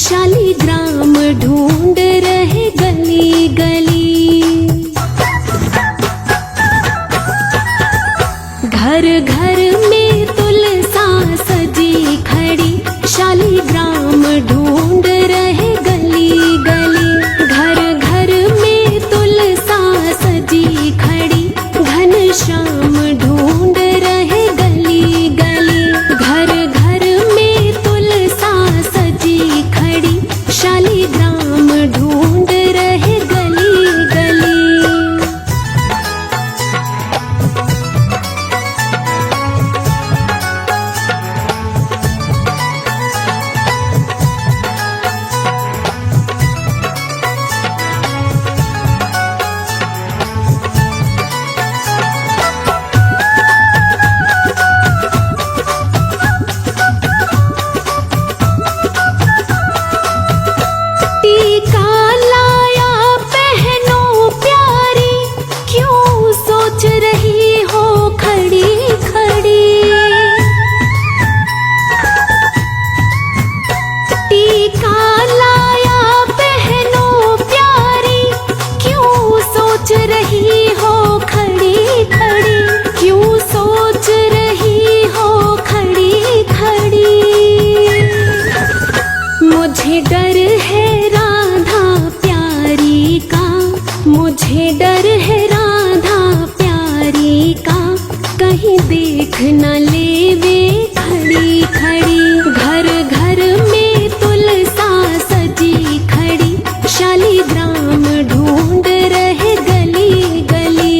शालिग्राम ढूंढ रहे गली गली। घर घर में तुलसा सजी खड़ी, शालिग्राम ढूंढ रहे गली गली। घर घर में तुलसा सजी खड़ी, घनश्याम ढूंढ रहे गली गली। घर घर में तुलसा सजी खड़ी, शालिग्राम ढूंढ रहे गली गली। टीका लाया पहनो प्यारी, क्यों सोच रही हो खड़ी खड़ी। टीका लाया पहनो प्यारी, क्यों सोच रही हो खड़ी खड़ी। क्यों सोच रही हो खड़ी खड़ी। मुझे डर है राधा प्यारी का, मुझे डर है राधा प्यारी का, कहीं देख न लेवे खड़ी खड़ी। घर घर में तुलसा सजी खड़ी, शालिग्राम ढूंढ रहे गली गली।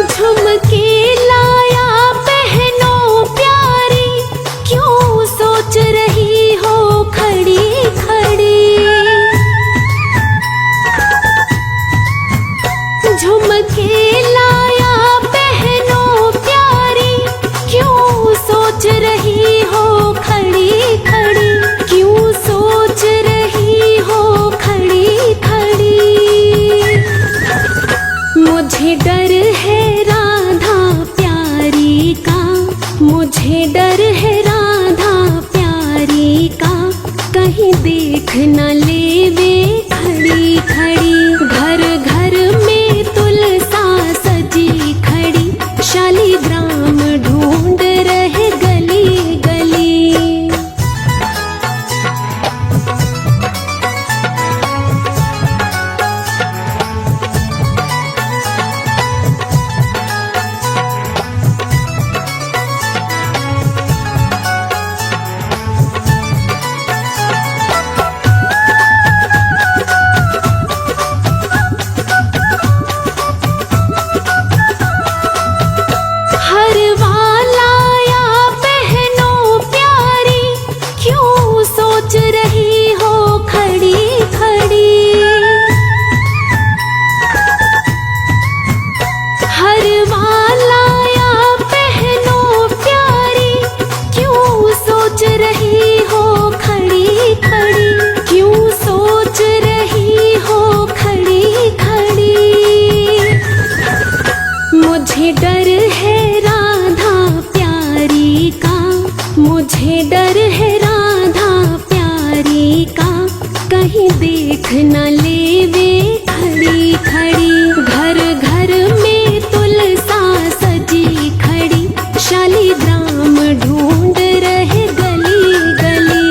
झुमके लाया पहनो प्यारी, क्यों सोच रही हो खड़ी खड़ी। झुमके लाया पहनो प्यारी, क्यों सोच रही हो खड़ी खड़ी। क्यों सोच रही हो खड़ी खड़ी। मुझे डर है राधा प्यारी का, मुझे डर है राधा प्यारी का, कहीं देख न लेवे खड़ी खड़ी। घर घर में तुलसा सजी खड़ी, शालिग्राम ढूंढ रहे गली गली। हरवा लाया पहनो प्यारी, क्यों सोच रही हो खड़ी खड़ी। हरवा लाया पहनो प्यारी, क्यों सोच रही हो खड़ी खड़ी। क्यों सोच रही हो खड़ी खड़ी। मुझे डर है राधा प्यारी का, मुझे डर है राधा प्यारी का, कहीं देख न लेवे खड़ी खड़ी। घर घर में तुलसा सजी खड़ी, शालिग्राम ढूंढ रहे गली गली।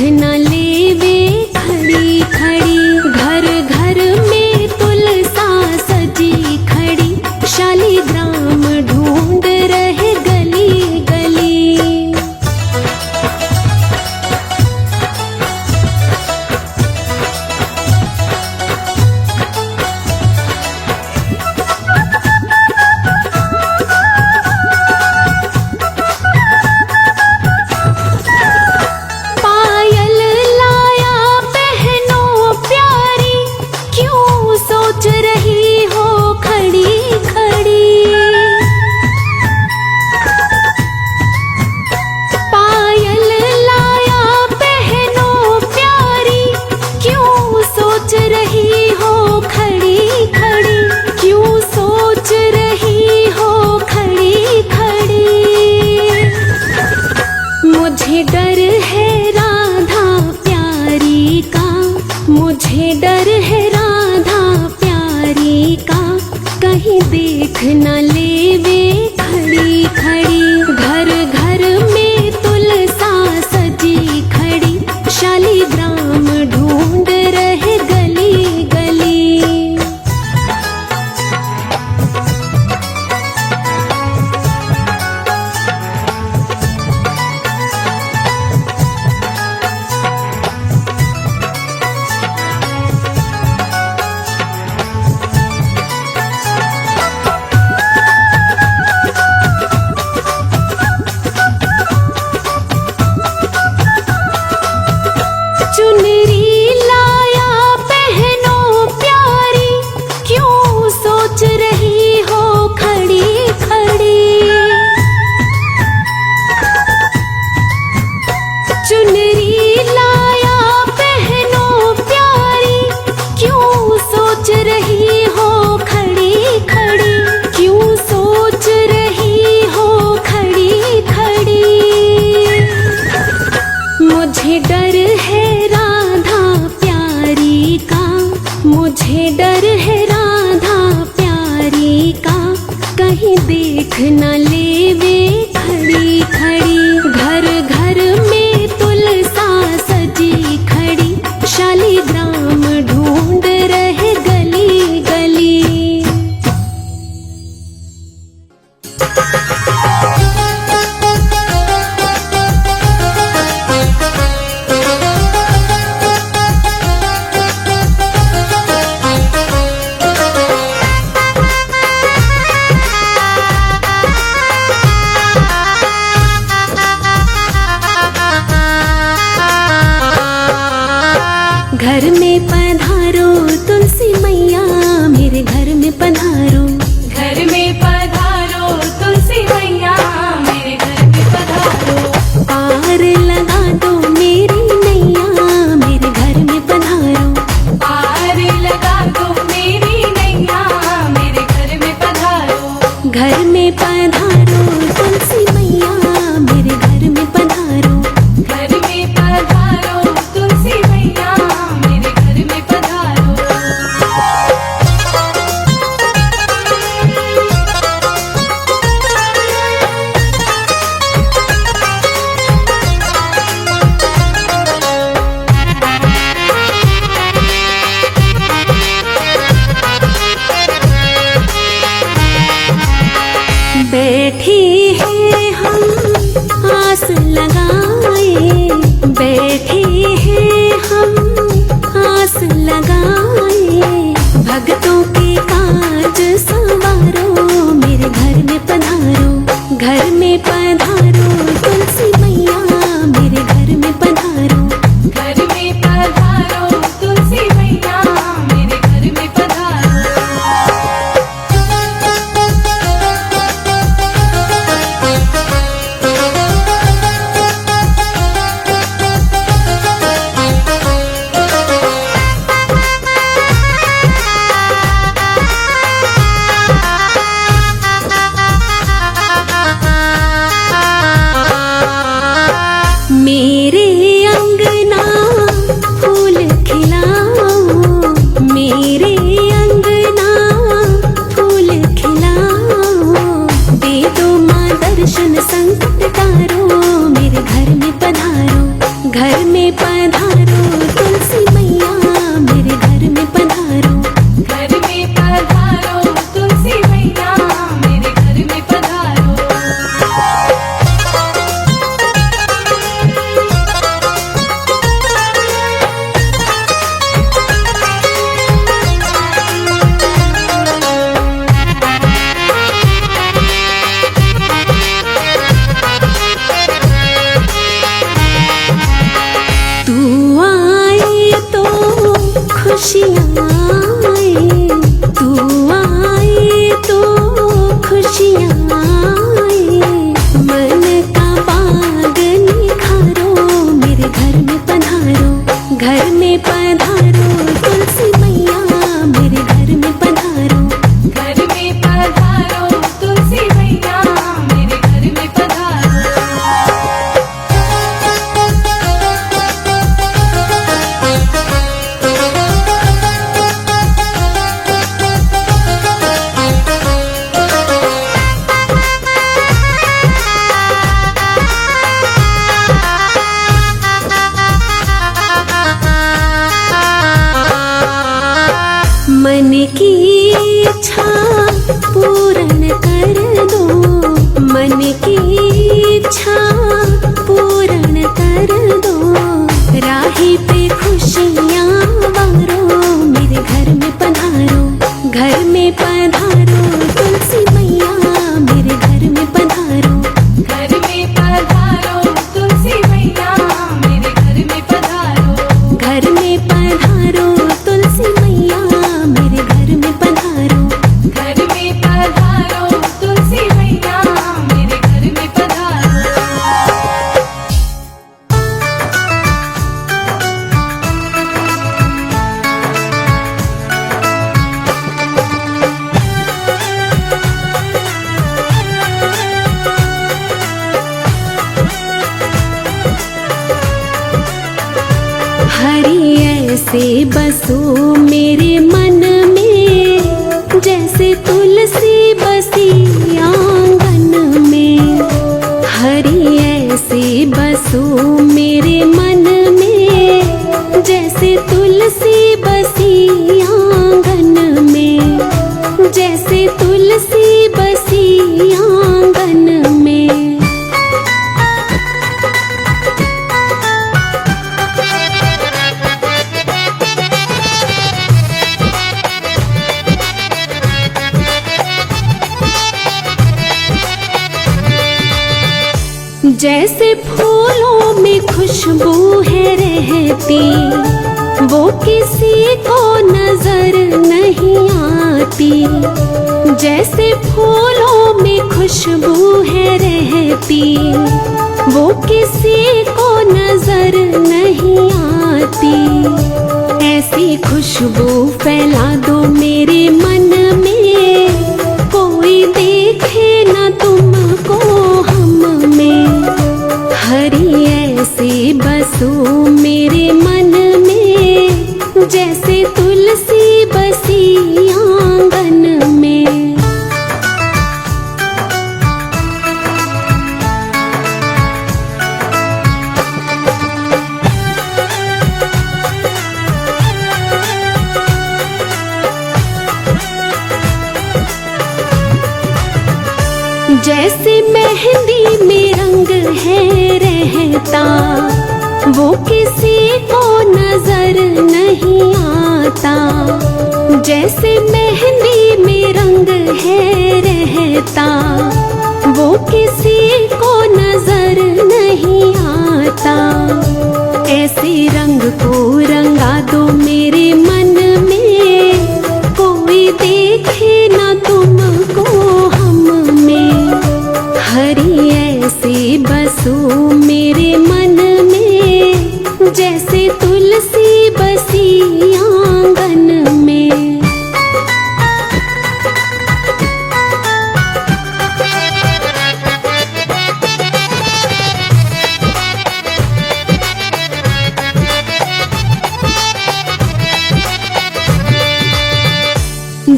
न लेवे खड़ी खड़ी। घर घर में तुलसा सजी खड़ी, शालिग्राम ढूंढ रहे गली गली। पायल लाया बहनों प्यारी, क्यों सोच रही हो खड़ी खड़ी। पायल लाया बहनों प्यारी, क्यों सोच रही हो खड़ी खड़ी। क्यों सोच रही हो खड़ी खड़ी। मुझे डर है राधा प्यारी का, मुझे डर है राधा प्यारी का। कहीं देख न लेवे खड़ी खड़ी। घर घर में तुलसा सजी खड़ी, शालिग्राम ढूंढ रहे गली गली। चुनरी लाया बहनों प्यारी, क्यों सोच रही हो खड़ी खड़ी। चुनरी लाया बहनों प्यारी, क्यों सोच रही हो खड़ी खड़ी। क्यों सोच रही हो खड़ी खड़ी। मुझे डर है राधा प्यारी का, मुझे डर है राधा प्यारी का। कहीं देख न लेवे खड़ी खड़ी। घर घर में तुलसा सजी खड़ी, शालिग्राम ढूंढ रहे गली गली। खुशियाँ आए, तू आए तो खुशियाँ आए। मन का बाग निखारो, मेरे घर में पधारो, घर में पधारो तुलसी मैया, मेरे घर में पधारो, घर में पधारो तुलसी मैया, मेरे घर में पधारो। मन की इच्छा पूर्ण कर दो, मन की इच्छा पूर्ण कर दो। राही पे खुशियाँ वारो, मेरे घर में पधारो, घर में पधारो तुलसी मैया, मेरे घर में पधारो, घर में पधारो तुलसी मैया, मेरे घर में पधारो। घर में पधारो तुलसी मैया, मेरे घर में पधारो, घर में पधारो तुलसी मैया, मेरे घर में पधारो। हरि ऐसे बसो मेरे मन में, जैसे तुलसी बसी आंगन में। हरि ऐसे बसो मेरे मन में, जैसे तुलसी बसी आंगन में, जैसे तुलसी बसी आंगन में। जैसे फूलों में खुशबू है रहती, वो किसी को नजर नहीं आती। जैसे फूलों में खुशबू है रहती, वो किसी को नजर नहीं आती। ऐसी खुशबू फैला दो मेरे मन में, कोई देखे न तुमको हम में। हरि ऐसे बसो मेरे मन में, जैसे तुलसी बसी आंगन में। जैसे मेहंदी में रंग है रहता, वो किसी को नजर नहीं आता। जैसे मेहंदी में रंग है रहता, वो किसी को नजर नहीं आता। ऐसे रंग को रंगा दो मेरे मन में, कोई देखे न तुमको हम में। हरि ऐसे बसो मेरे मन में, जैसे तुलसी बसी आंगन में।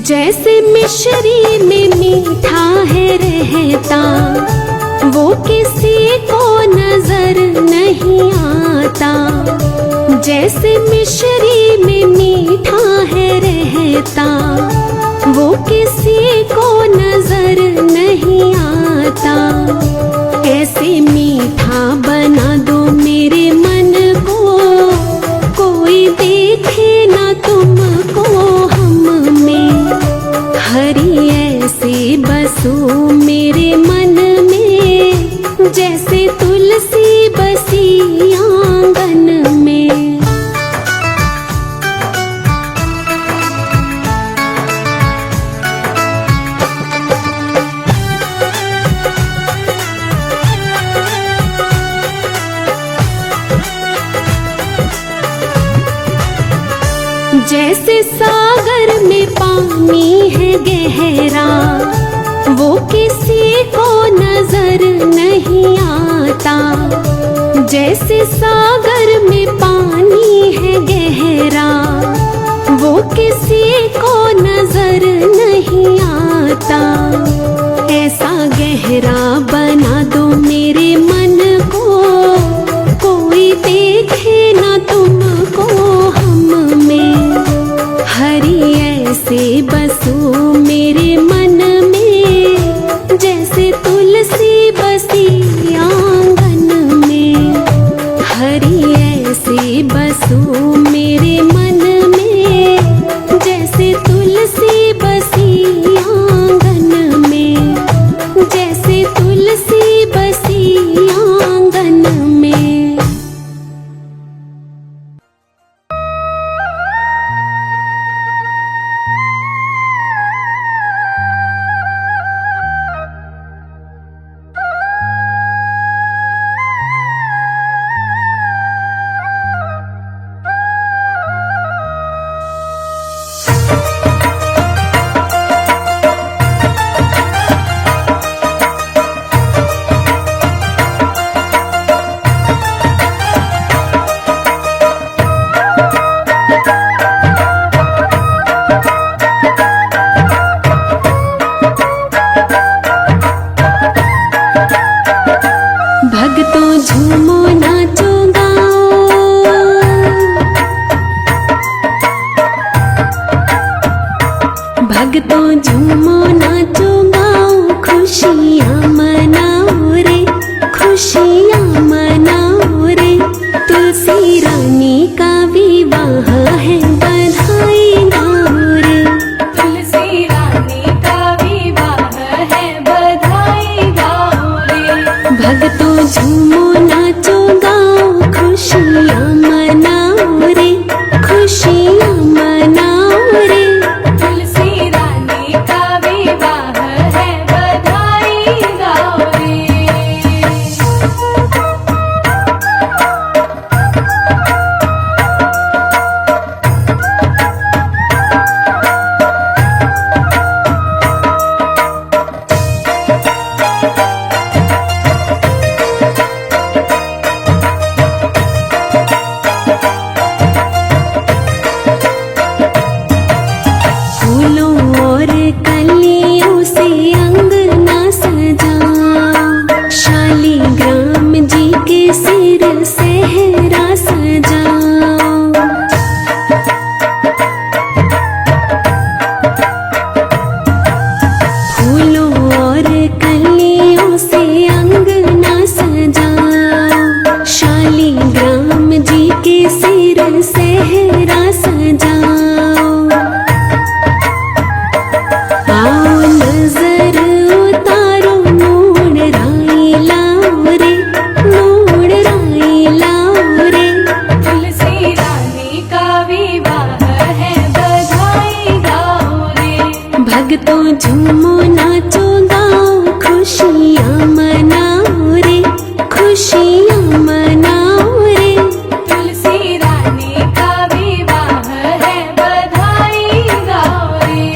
जैसे मिश्री में मीठा है रहता, वो किसी को नजर नहीं आता। जैसे मिश्री में मीठा है रहता, वो किसी को नजर नहीं आता। ऐसे मीठा बना दो मेरे मन को, कोई देखे न तुमको हम में। हरि ऐसे बसो मेरे मन में, जैसे तुलसी बसी आंगन में। जैसे सागर में पानी है गहरा, वो किसी को नजर नहीं आता। जैसे सागर में पानी है गहरा, वो किसी को नजर नहीं आता। ऐसा गहरा बना दो मेरे मन को, कोई देखे ना तुमको हम में। हरि ऐसे बसो मेरे मन में, जैसे तुलसी बसी आंगन में। हरि ऐसे बसो मेरे मन में, जैसे तुलसी बसी आंगन में। जैसे तुलसी बसी आंगन में। भक्तों झूमो नाचो गाओ, भक्तों झूमो नाचो गाओ। खुशियाँ मनाओ रे, खुशियाँ मनाओ रे। तुलसी रानी का विवाह है, बधाई गाओ रे। तुलसी रानी का विवाह है, बधाई गाओ रे। भक्तों झूमो नाचो गाओ, खुशियाँ मनाओ रे, खुशियाँ मनाओ रे। तुलसी रानी का विवाह है, बधाई गाओ रे। फूलों और कलियों से अंगना सजाओ, शालीग्राम जी के सिर सेहरा सजाओ। फूलों और कलियों से अंगना सजाओ, शालीग्राम जी के सिर सेहरा सजाओ। आओ नजर उतारो, नूड़ राई लाओ रे, नूड़ राई लाओ रे। तुलसी रानी का विवाह है, बधाई गाओ रे। भक्तों झूमो नाचो गाओ, खुशियाँ मनाओ रे, खुशियाँ मनाओ रे। तुलसी रानी का विवाह है, बधाई गाओ रे।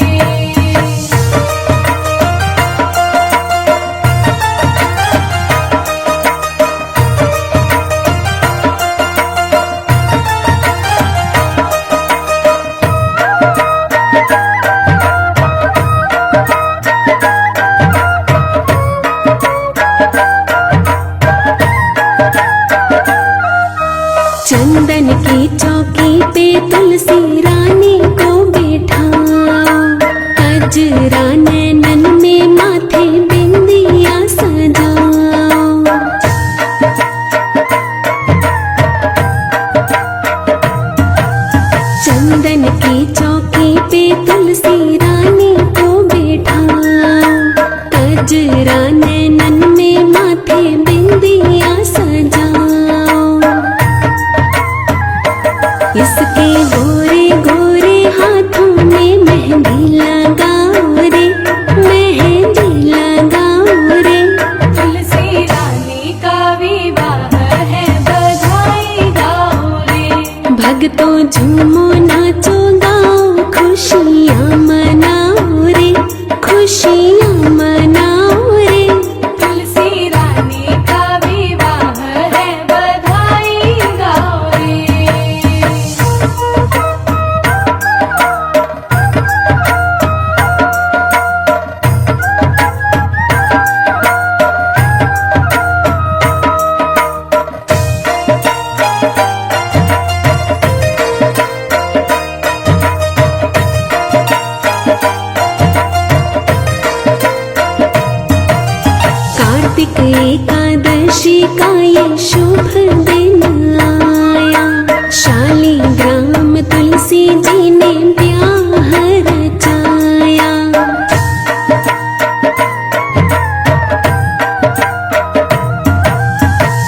एकादशी का ये शुभ दिन आया, शालिग्राम तुलसी जी ने ब्याह रचाया।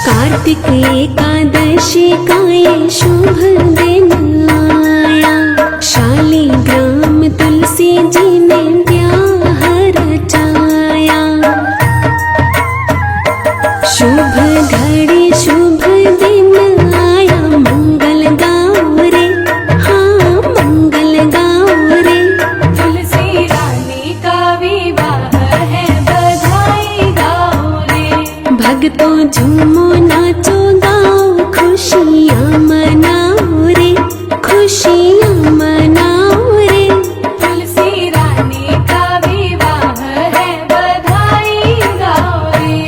कार्तिक एकादशी का ये शुभ दिन आया, शालिग्राम तुलसी जी ने ब्याह रचाया। शुभ घड़ी शुभ दिन आया, मंगल गाओ रे, हाँ मंगल गाओ रे। तुलसी रानी का विवाह है, बधाई गाओ रे। भक्तों झूमो नाचो गाओ, खुशियाँ मनाओ रे, खुशियाँ मनाओ रे। तुलसी रानी का विवाह है, बधाई गाओ रे।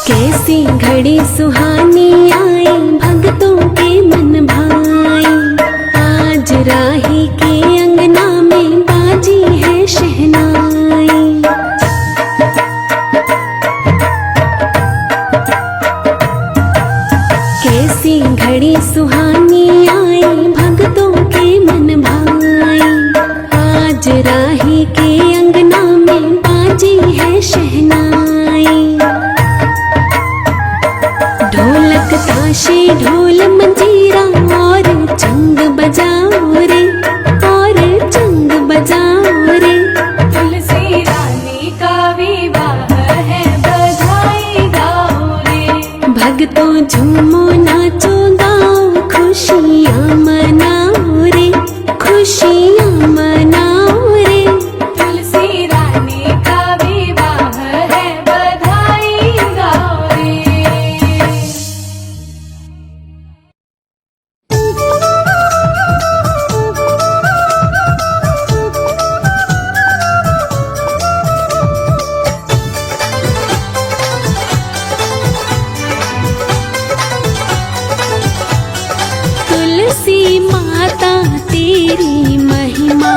कैसी घड़ी सुहानी आई, भक्तों के मन भाई। आज राही के अंगना में बाजी है शहनाई। कैसी घड़ी सुहानी आई, भक्तों के मन भाई। आज राही के अंगना में बाजी है शहनाई। ढोलक ताशे ढोल मंजीरा और चंग बजाओ रे, और चंग बजाओ रे। तुलसी रानी का विवाह है, बधाई गाओ रे। भक्तों झूमो नाचो गाओ, खुशियाँ मनाओ रे, खुशियाँ मनाओ रे। तुलसी रानी का विवाह है, बधाई गाओ रे। तुलसी माता तेरी महिमा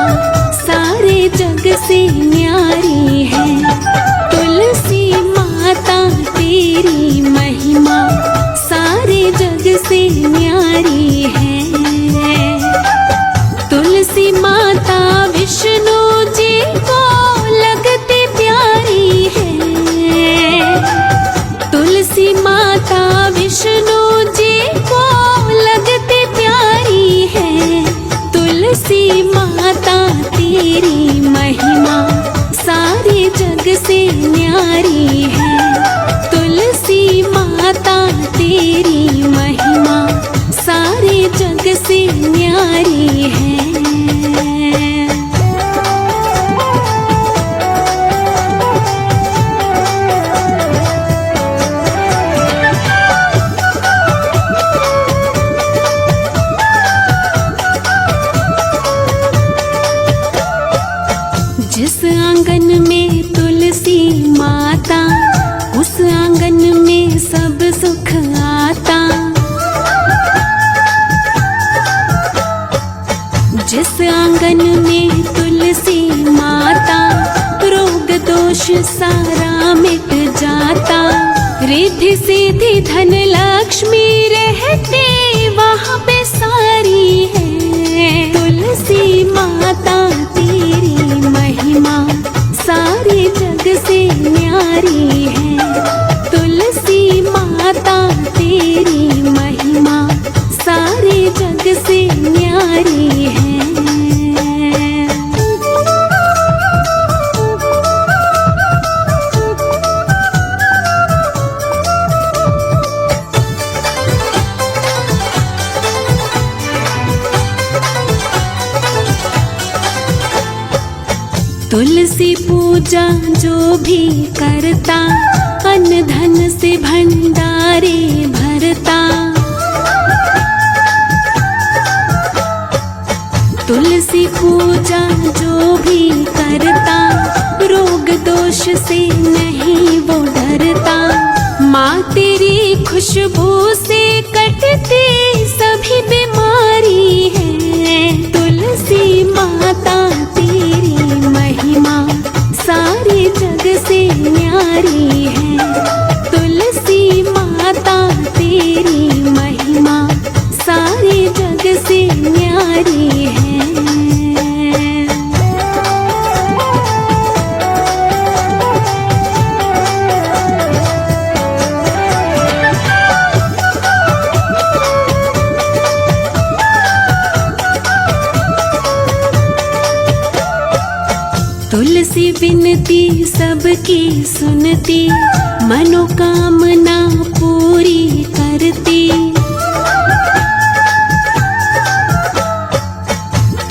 सारे जग से न्यारी है। तुलसी माता तेरी महिमा सारे जग से न्यारी है। तुलसी माता विष्णु जी को लगती प्यारी है। तुलसी माता विष्णु जी को लगती प्यारी है। तुलसी माता तेरी महिमा सारे जग से न्यारी है। तुलसी माता तेरी महिमा सारे जग से न्यारी है। जिस आंगन में तुलसी माता, उस आंगन में सब सुख आता। जिस आंगन में तुलसी माता, रोग दोष सारा मिट जाता। रिद्धि सिद्धि धन लक्ष्मी रहते वहाँ पे सारी है। तुलसी माता तेरी महिमा सारे जग से न्यारी है। तुलसी माता तेरी महिमा सारे जग से न्यारी है। तुलसी पूजा जो भी करता, अन्न धन से भंडारे भरता। खुशबू से कटती सभी बीमारी है। तुलसी माता तेरी महिमा सारे जग से न्यारी है। तुलसी माता तेरी महिमा सारे जग से न्यारी है। तुलसी विनती सबकी सुनती, मनोकामना पूरी करती।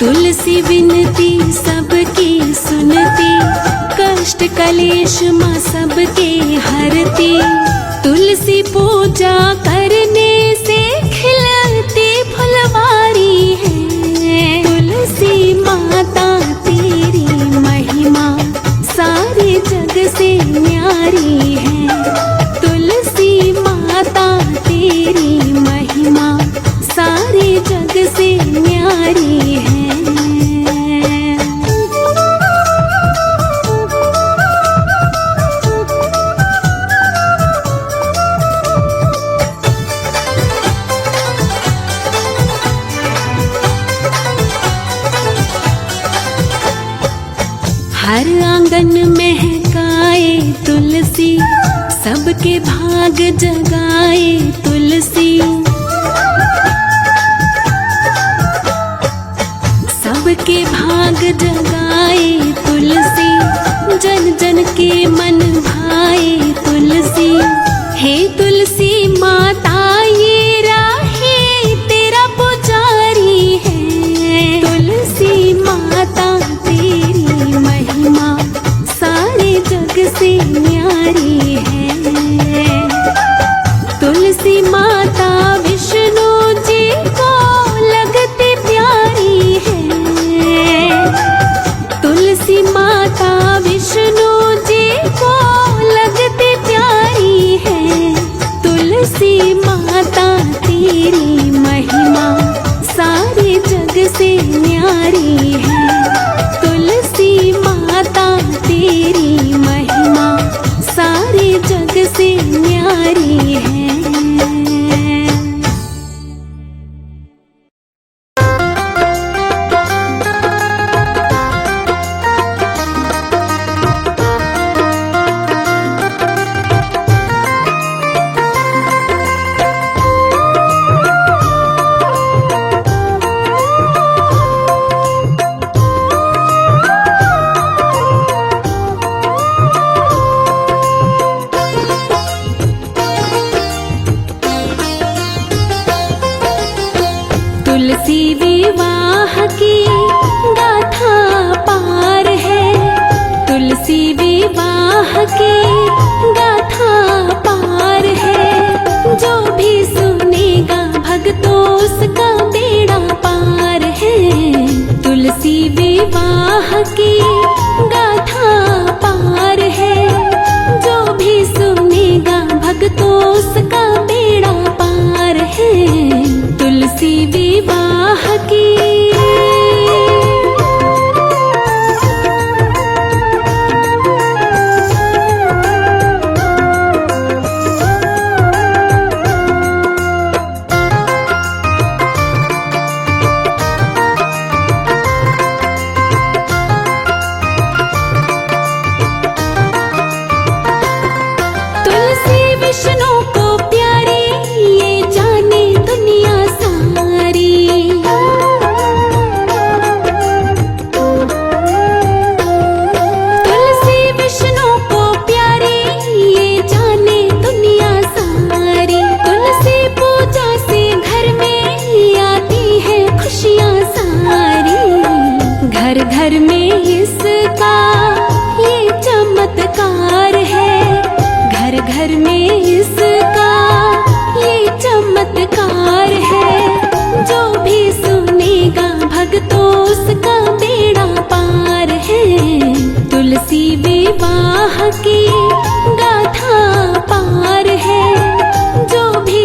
तुलसी विनती सबकी सुनती, कष्ट कलेश माँ सबके हरती। तुलसी पूजा करने से खिलती फुलवारी है। तुलसी माता तेरी महिमा सारे जग से न्यारी है। तुलसी माता तेरी महिमा सारे जग से न्यारी है। हर आंगन महकाए तुलसी, सबके भाग जगाए तुलसी। सबके भाग जगाए तुलसी, जन जन के मन भाए तुलसी। हे तुलसी माता ये राहे तेरा पुजारी है। तुलसी माता तेरी महिमा सारे जग से न्यारी है। तुलसी माता विष्णु जी को लगती प्यारी है। तुलसी माता विष्णु जी को लगती प्यारी है। तुलसी माता तेरी महिमा सारे जग से न्यारी है। तुलसी माता तेरी महिमा सारे जग से न्यारी है। तुलसी विवाह की गाथा पार है। तुलसी विवाह की गाथा पार है। जो भी सुनेगा भक्तों उसका बेड़ा पार है। तुलसी विवाह की गाथा पार है। जो भी सुनेगा भक्तों उसका बेड़ा पार है। तुलसी विवाह की तुलसी विष्णु को प्यारी ये जाने दुनिया सारी। तुलसी विष्णु को प्यारी ये जाने दुनिया सारी। तुलसी पूजा से घर में आती है खुशियाँ सारी। घर घर में इसका ये चमत्कार है। घर घर में इसका ये चमत्कार है। जो भी सुनेगा भक्तों उसका बेड़ा पार है। तुलसी विवाह की गाथा पार है। जो भी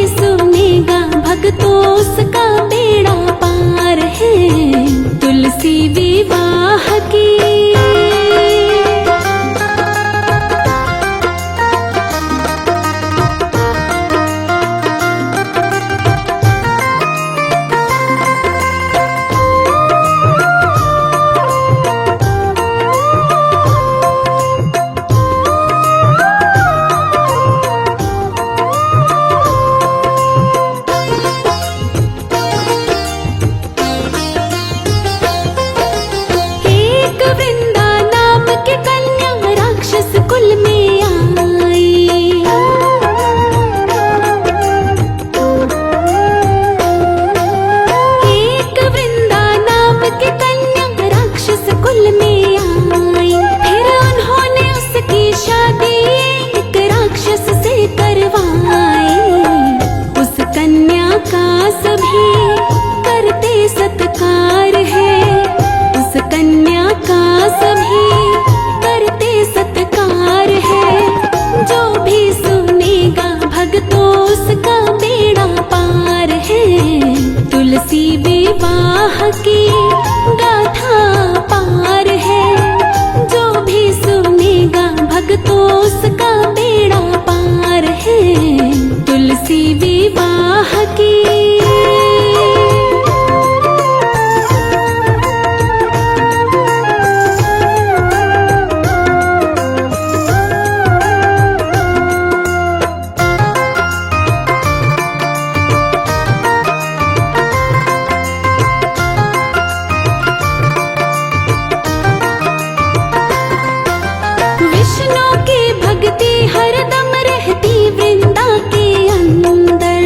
विवाह की। विष्णु की भक्ति हरदम रहती वृंदा के अंदर।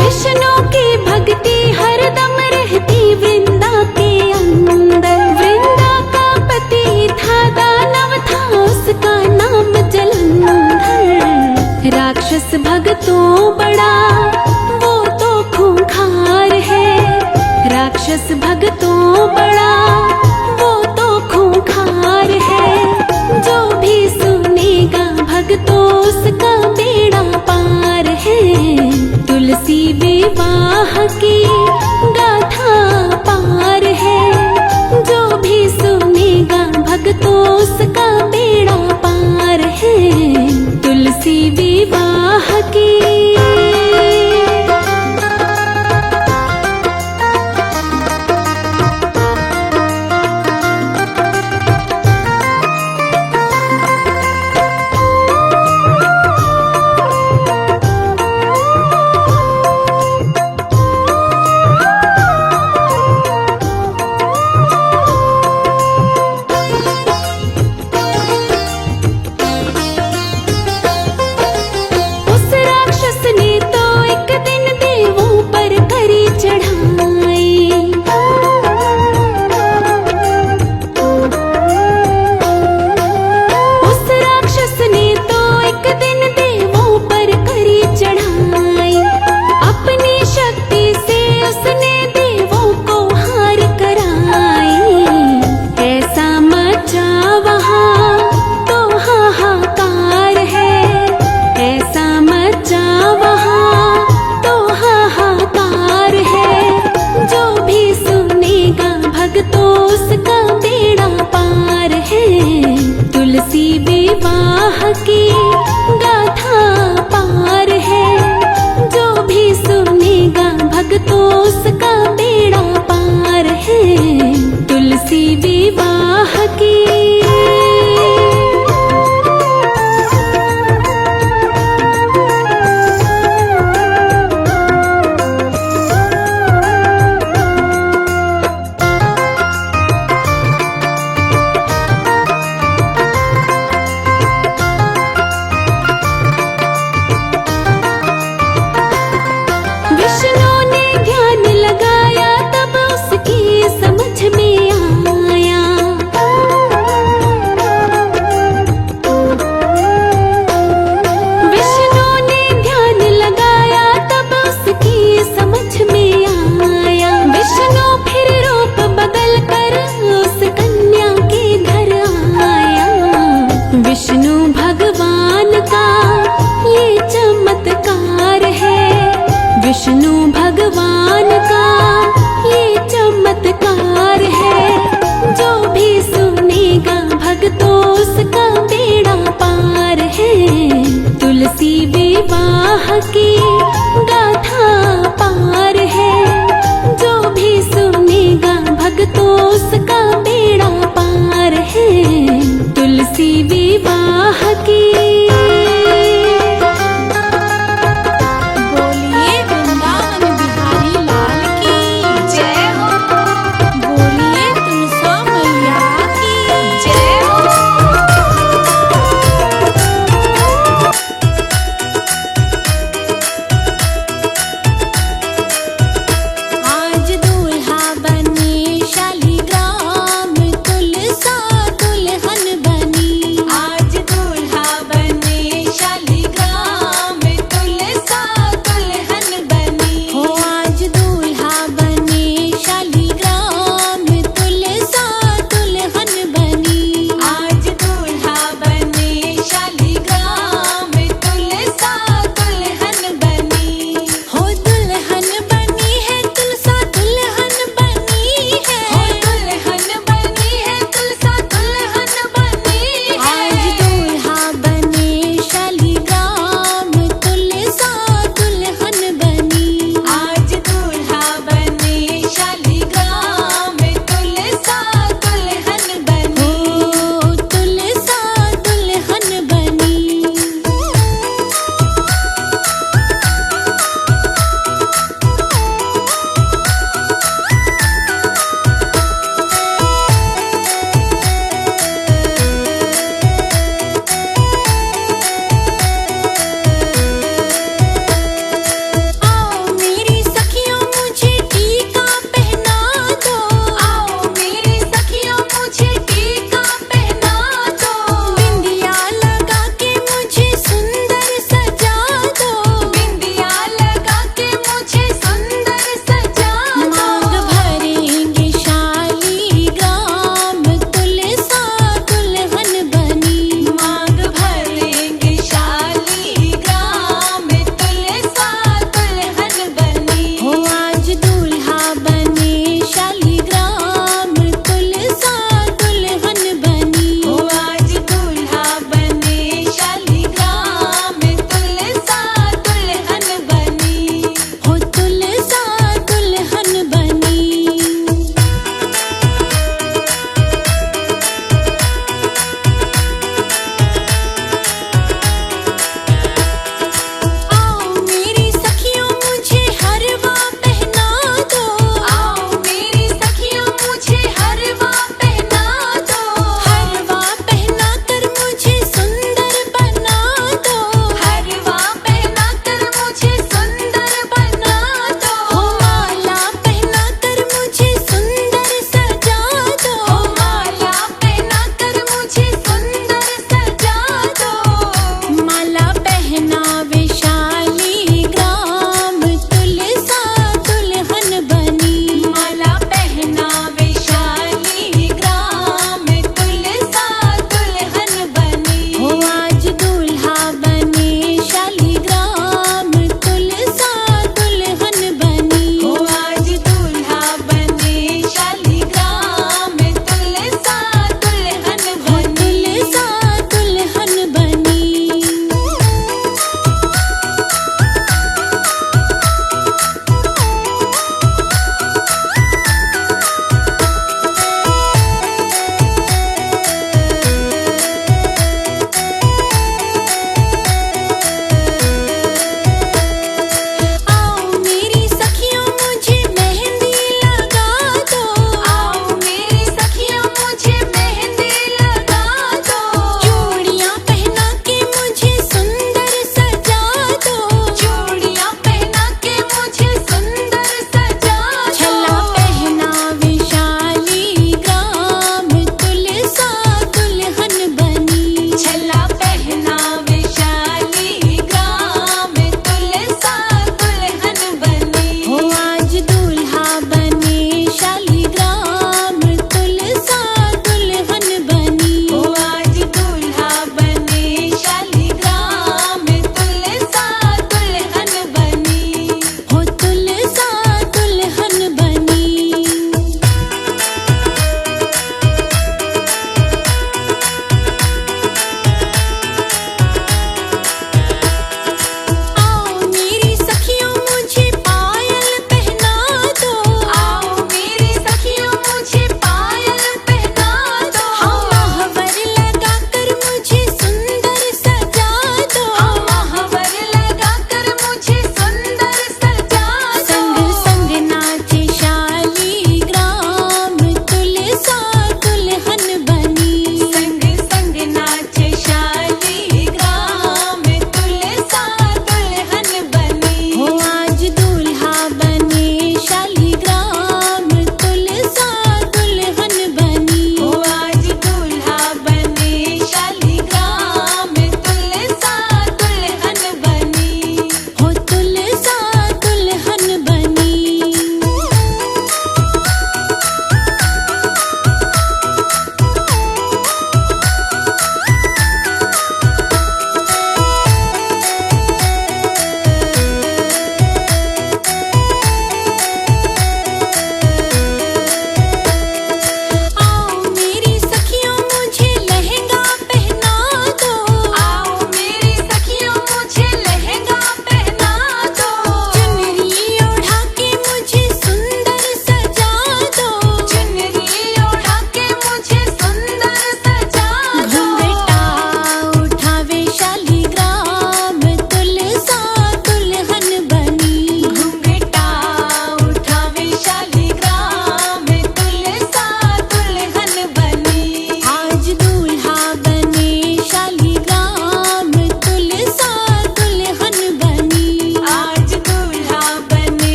विष्णु की भक्ति हरदम रहती वृंदा के अंदर। वृंदा का पति था दानव था उसका नाम जलंधर। राक्षस भक्तों बड़ा वो तो खूंखार है। राक्षस भक्तों बड़ा वो तो खूंखार है। जो भी सुनेगा भक्तों उसका बेड़ा पार है। तुलसी विवाह की गाथा पार है। जो भी सुनेगा भक्तों उसका बेड़ा पार है। तुलसी विवाह की। तुलसी विवाह की गाथा पार है। जो भी सुनेगा भक्तों उसका बेड़ा पार है। तुलसी विवाह की। विष्णु ने ध्यान लगाया तब उसकी समझ में आया। विष्णु ने ध्यान लगाया तब उसकी समझ में आया। विष्णु फिर रूप बदल कर उस कन्या के घर आया। विष्णु भगवान का ये चमत्कार है। विष्णु भगवान का ये चमत्कार है। जो भी सुनेगा भक्तों उसका बेड़ा पार है। तुलसी विवाह की गाथा पार है। जो भी सुनेगा भक्तों उसका बेड़ा पार है। तुलसी विवाह की। आज दूल्हा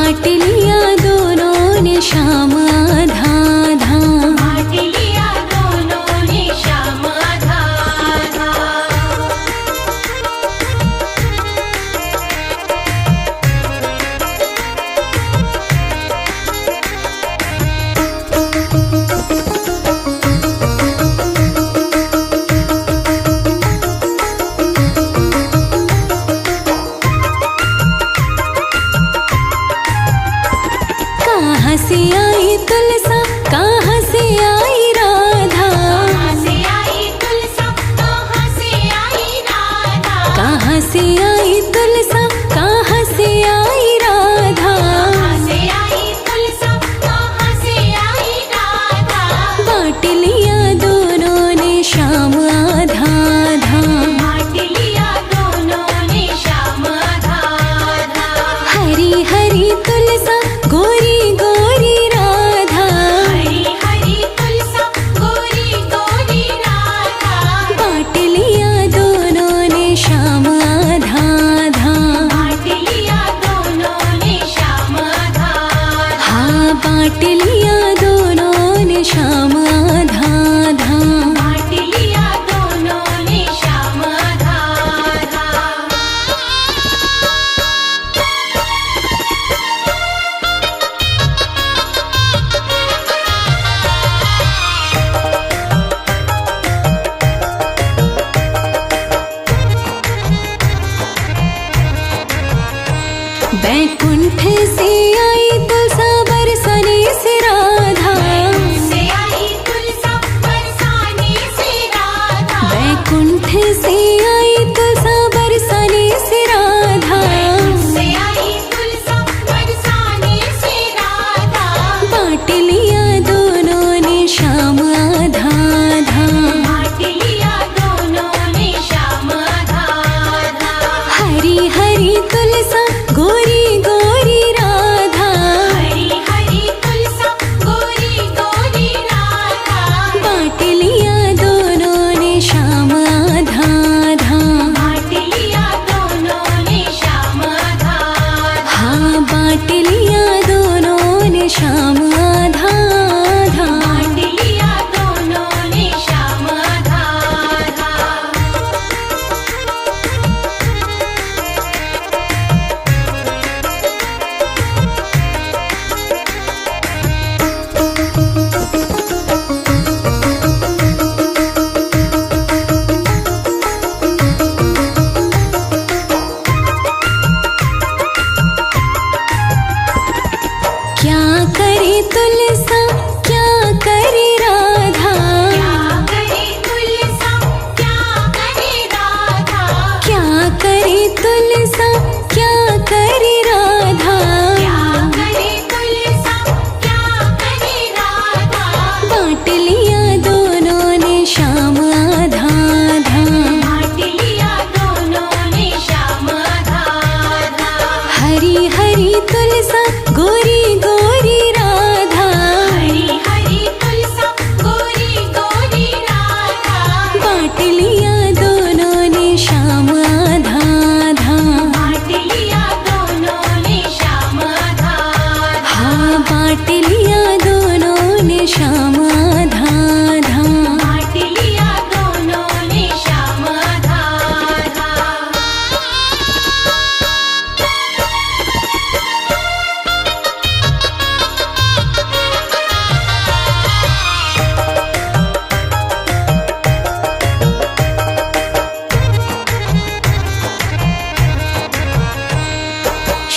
बांट लिया दोनों ने शाम आधा आधा। बांट लिया दोनों ने शाम आधा आधा। कहाँ से आई तुलसा कहाँ से आई राधा। कहाँ से आई तुलसा कहाँ से आई राधा। कहाँ से आई तुलसा कहाँ से आई राधा। कहाँ से आई तुलसा कहाँ से आई राधा। बांट लिया दोनों ने शाम आधा आधा। बांट लिया दोनों ने शाम आधा आधा। हरी हरी तुलसा गोरी गोरी राधा। हरी हरी तुलसा गोरी गोरी राधा। बांट लिया दोनों ने शाम आधा आधा। बांट लिया दोनों ने शाम आधा आधा। हाँ बांट लिया दोनों ने शाम आधा आधा। बांट लिया दोनों ने शाम आधा आधा। बैकुंठ से आई तुलसा बरसाने से राधा। से आई तुलसा बरसाने से राधा। बैकुंठ से आई तुलसा बरसाने से राधा। से आई तुलसा बरसाने से राधा। बांट लिया दोनों ने शाम आधा आधा। बांट लिया दोनों ने शाम आधा आधा। हरी हरी तुलसा गोरी गोरी राधा। हरी हरी तुलसा गोरी गोरी राधा। बांट लिया दोनों ने शाम आधा आधा। बांट लिया दोनों ने शाम आधा आधा। हाँ बांट लिया दोनों ने शाम आधा आधा। बांट लिया दोनों ने शाम आधा आधा। क्या करे तुलसा क्या करे राधा। क्या करे तुलसा क्या करे राधा। क्या करे तुलसा क्या करे राधा। क्या करे तुलसा क्या करे राधा। बांट लिया दोनों ने शाम आधा आधा। बांट लिया दोनों ने शाम आधा आधा। हरी हरी तुलसा गोरी गोरी राधा। हरी हरी तुलसा गोरी गोरी राधा। बांट लिया दोनों ने शाम आधा आधा। बांट लिया दोनों ने शाम आधा आधा। हाँ बांट लिया दोनों ने शाम आधा आधा। बांट लिया दोनों ने शाम आधा आधा।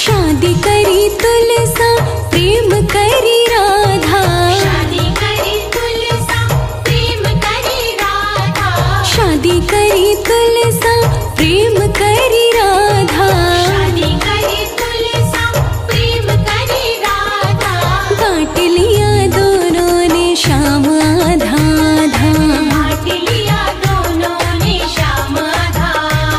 शादी करी तुलसा प्रेम करी राधा। शादी करी तुलसा प्रेम करी राधा। शादी करी तुलसा प्रेम करी राधा। शादी करी तुलसा प्रेम करी राधा। बांट लिया दोनों ने शाम आधा आधा। बांट लिया दोनों ने शाम आधा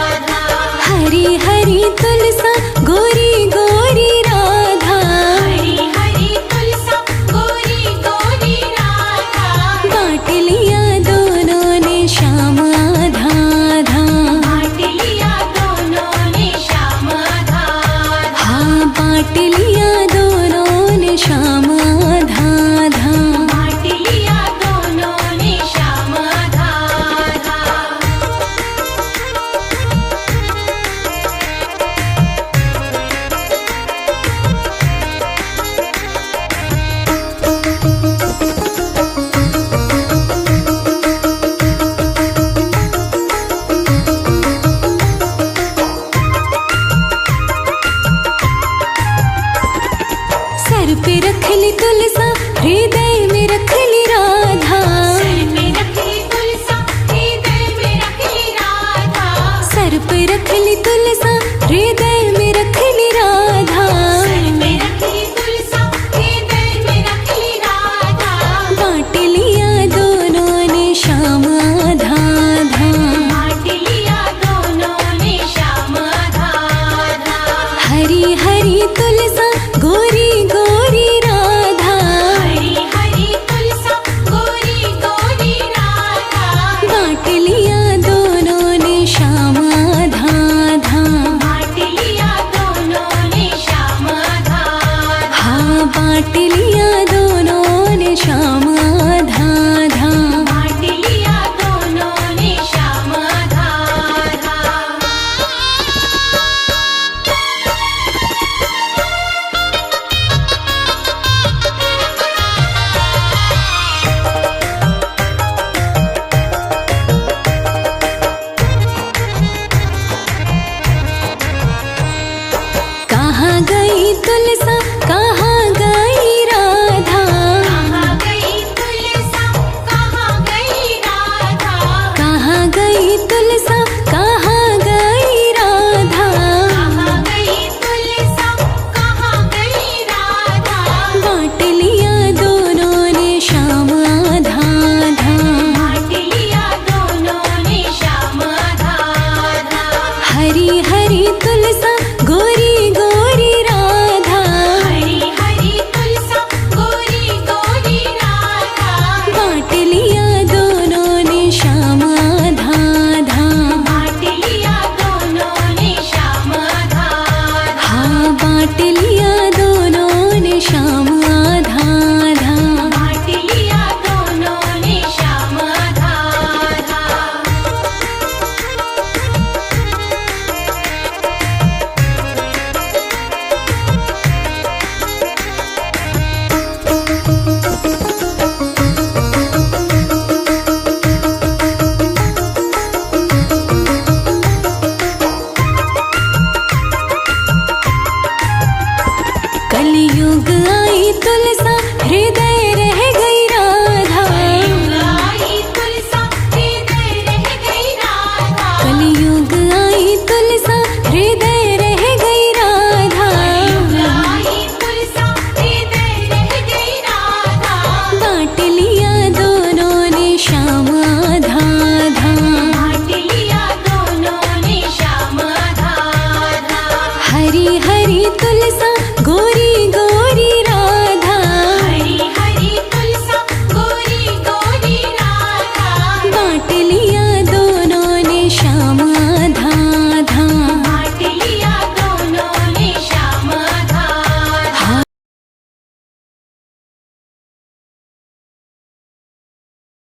आधा। हरी हरी तुलसा गोरी गोरी राधा। हरी हरी तुलसा गोरी गोरी राधा। बांट लिया दोनों ने शाम आधा आधा। बांट लिया दोनों ने सर पे रख ली तुलसा, हृदय में रख ली राधा। सर पे रख ली तुलसा, हृदय में रख ली राधा। सर पे रख ली तुलसा, हृदय में रख ली राधा। सर पे रख ली तुलसा, हृदय में रख ली राधा। बांट लिया दोनों ने श्याम आधा आधा। बांट लिया दोनों ने श्याम आधा आधा। हरी हरी तुलसा, गोरी गोरी राधा। हरी हरी तुलसा, गोरी गोरी राधा। बांट लिया दोनों ने श्याम आधा आधा। बांट लिया दोनों ने श्याम आधा आधा। हाँ बांट लिया दोनों ने श्याम आधा आधा। बांट लिया दोनों ने श्याम आधा आधा। कहाँ गई तुलसी